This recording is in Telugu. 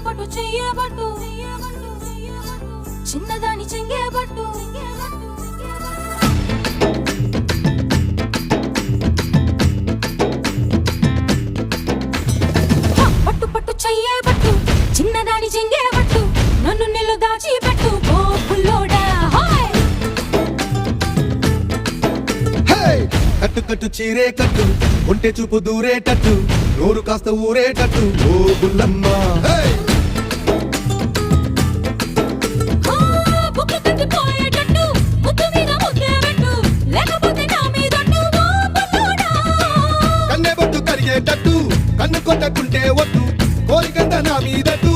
పట్టు చెయ్యబట్టు చిన్నదాని చెంగేబట్టు పట్టు పట్టు చెయ్యబట్టు చిన్నదాని చెంగేబట్టు నన్ను నిల్లు దాచిపెట్టు ఓ పుల్లోడా కట్టు కట్టు చీరే కట్టు ఒంటె చూపు దూరేటట్టు నోరు కాస్త ఊరేటట్టు ఓ బుల్లమ్మ బుక్కు కట్టిపోయేటట్టు ముద్దు మీద ముద్దే పెట్టు లేకపోతే నా మీదట్టు ఓ పుల్లోడా కన్నె బొట్టు కరిగేటట్టు కన్ను కొట్టకుంటే వద్దు కోరికంత నా మీదట్టు